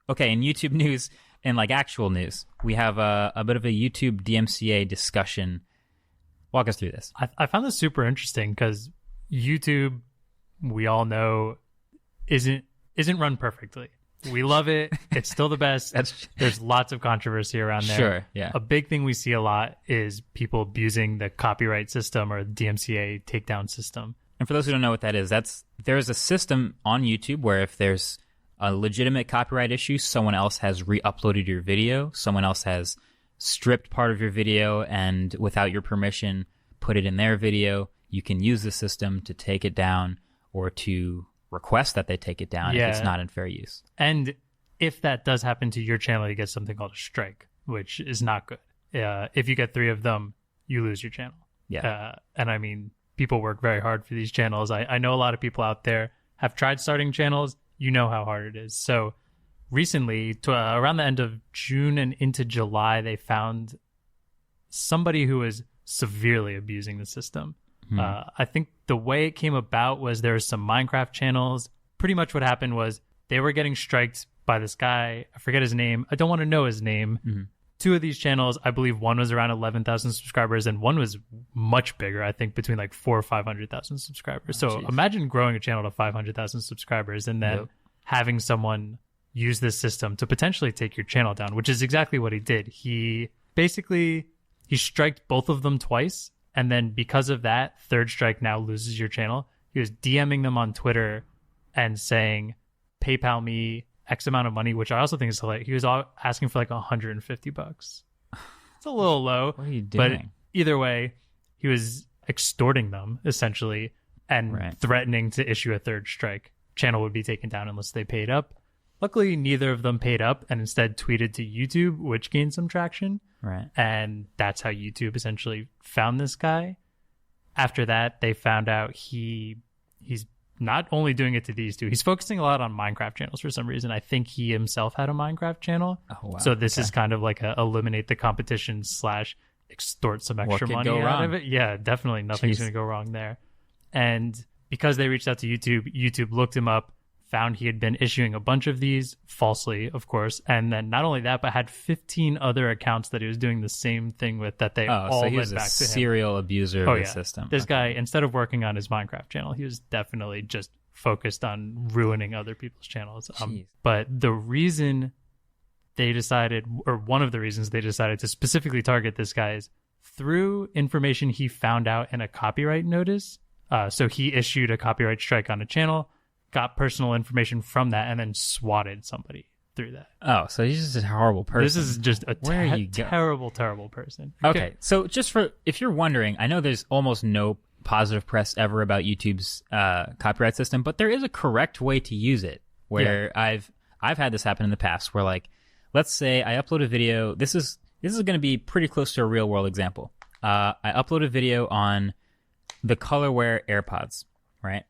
Okay, in YouTube news, in like actual news, we have a bit of a YouTube DMCA discussion. Walk us through this. I found this super interesting because YouTube, we all know, isn't run perfectly. We love it. It's still the best. There's lots of controversy around there. Sure, yeah. A big thing we see a lot is people abusing the copyright system or DMCA takedown system. And for those who don't know what that is, there's a system on YouTube where if there's a legitimate copyright issue, someone else has re-uploaded your video, someone else has stripped part of your video and without your permission put it in their video, you can use the system to take it down or to request that they take it down if it's not in fair use. And if that does happen to your channel, you get something called a strike, which is not good. If you get 3 of them, you lose your channel. Yeah. And I mean, people work very hard for these channels. I know a lot of people out there have tried starting channels. You know how hard it is. So recently, around the end of June and into July, they found somebody who was severely abusing the system. I think the way it came about was there were some Minecraft channels. Pretty much what happened was they were getting striked by this guy. I forget his name. I don't want to know his name. 2 of these channels, I believe one was around 11,000 subscribers and one was much bigger, I think between like 400,000 or 500,000 subscribers. So imagine growing a channel to 500,000 subscribers and then having someone use this system to potentially take your channel down, which is exactly what he did. He striked both of them twice. And then because of that, 3rd strike now loses your channel. He was DMing them on Twitter and saying, PayPal me X amount of money, which I also think is hilarious. He was asking for like $150. It's a little low. What are you doing? But either way, he was extorting them essentially and threatening to issue a 3rd strike. Channel would be taken down unless they paid up. Luckily, neither of them paid up and instead tweeted to YouTube, which gained some traction. Right. And that's how YouTube essentially found this guy. After that, they found out he's not only doing it to these 2. He's focusing a lot on Minecraft channels for some reason. I think he himself had a Minecraft channel. Oh, wow. So this is kind of like a eliminate the competition / extort some extra money out of it. Yeah, definitely nothing's going to go wrong there. And because they reached out to YouTube, YouTube looked him up, found he had been issuing a bunch of these falsely, of course. And then not only that, but had 15 other accounts that he was doing the same thing with that they all so he went was back to him. Serial abuser of the system. This guy, instead of working on his Minecraft channel, he was definitely just focused on ruining other people's channels. But the reason they decided, or one of the reasons they decided to specifically target this guy is through information he found out in a copyright notice. So he issued a copyright strike on a channel, got personal information from that, and then swatted somebody through that. Oh, so he's just a horrible person. This is just a terrible, terrible person. Okay, so if you're wondering, I know there's almost no positive press ever about YouTube's copyright system, but there is a correct way to use it. Where I've had this happen in the past, where like, let's say I upload a video. This is going to be pretty close to a real world example. I upload a video on the colorware AirPods, right?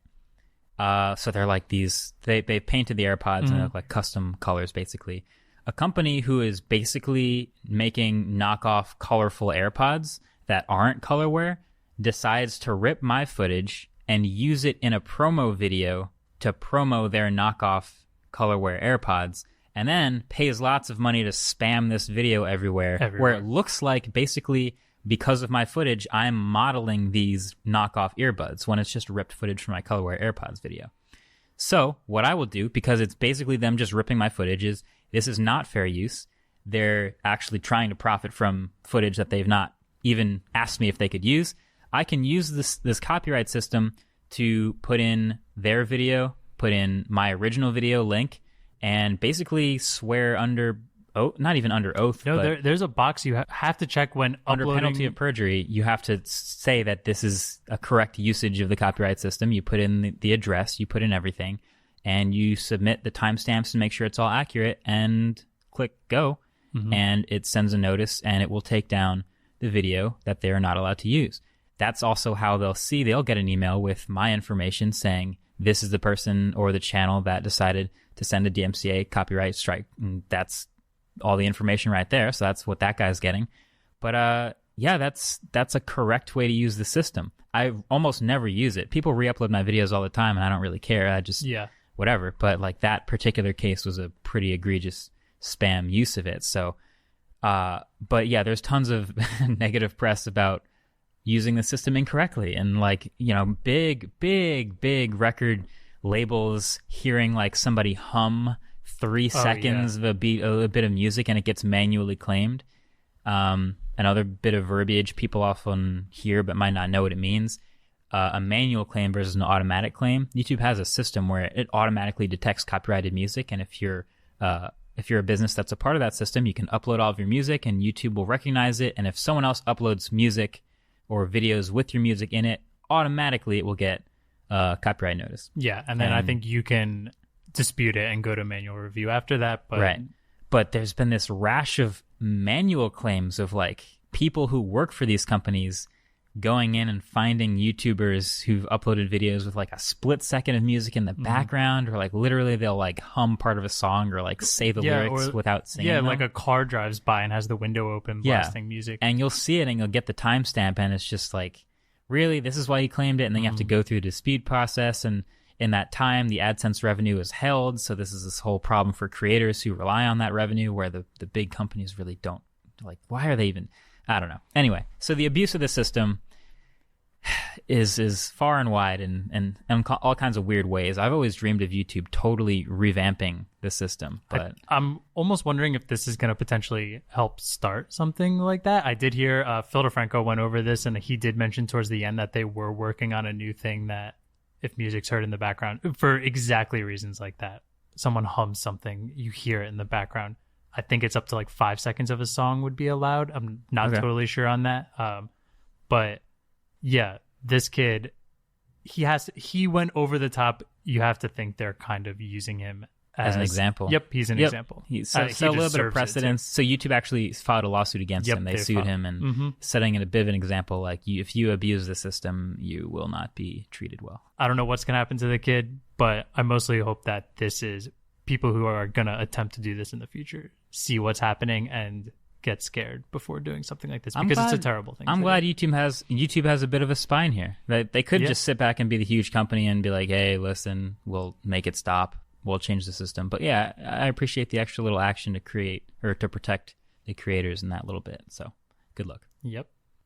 So they're like these, they painted the AirPods and they look like custom colors, basically. A company who is basically making knockoff colorful AirPods that aren't colorware decides to rip my footage and use it in a promo video to promo their knockoff colorware AirPods, and then pays lots of money to spam this video everywhere. Where it looks like basically, because of my footage, I'm modeling these knockoff earbuds when it's just ripped footage from my colorware AirPods video. So what I will do, because it's basically them just ripping my footage, is this is not fair use. They're actually trying to profit from footage that they've not even asked me if they could use. I can use this copyright system to put in their video, put in my original video link, and basically swear under not even under oath. No, but there's a box you have to check when under penalty of perjury. You have to say that this is a correct usage of the copyright system. You put in the address, you put in everything, and you submit the timestamps to make sure it's all accurate, and click go, and it sends a notice, and it will take down the video that they are not allowed to use. That's also how they'll get an email with my information saying this is the person or the channel that decided to send a DMCA copyright strike. And that's all the information right there. So that's what that guy's getting. But that's a correct way to use the system. I almost never use it. People re-upload my videos all the time and I don't really care. whatever. But like that particular case was a pretty egregious spam use of it. So, but yeah, there's tons of negative press about using the system incorrectly, and like, you know, big record labels hearing like somebody hum 3 seconds of a bit of music and it gets manually claimed. Another bit of verbiage people often hear but might not know what it means. A manual claim versus an automatic claim. YouTube has a system where it automatically detects copyrighted music, and if you're a business that's a part of that system, you can upload all of your music and YouTube will recognize it. And if someone else uploads music or videos with your music in it, automatically it will get a copyright notice. Yeah, and then I think you can dispute it and go to manual review after that. But right. But there's been this rash of manual claims of like people who work for these companies going in and finding YouTubers who've uploaded videos with like a split second of music in the background, or like literally they'll like hum part of a song or like say the lyrics without singing them. Like a car drives by and has the window open blasting music. And you'll see it and you'll get the timestamp and it's just like, really, this is why you claimed it? And then you have to go through the dispute process, and in that time the AdSense revenue is held. So this is this whole problem for creators who rely on that revenue, where the big companies really don't. Like, why are they even, I don't know. Anyway, so the abuse of the system is far and wide and all kinds of weird ways. I've always dreamed of YouTube totally revamping the system, but I'm almost wondering if this is going to potentially help start something like that. I did hear Phil DeFranco went over this, and he did mention towards the end that they were working on a new thing that if music's heard in the background for exactly reasons like that, someone hums something, you hear it in the background. I think it's up to like 5 seconds of a song would be allowed. I'm not totally sure on that. But yeah, this kid, he went over the top. You have to think they're kind of using him as an example. Yep, he's an example. So a little bit of precedence. So YouTube actually filed a lawsuit against him. They sued him and setting it a bit of an example, like if you abuse the system, you will not be treated well. I don't know what's going to happen to the kid, but I mostly hope that this is people who are going to attempt to do this in the future see what's happening and get scared before doing something like this, because it's a terrible thing. I'm glad YouTube has a bit of a spine here. They could just sit back and be the huge company and be like, hey, listen, we'll make it stop. We'll change the system. But yeah, I appreciate the extra little action to create or to protect the creators in that little bit. So good luck. Yep.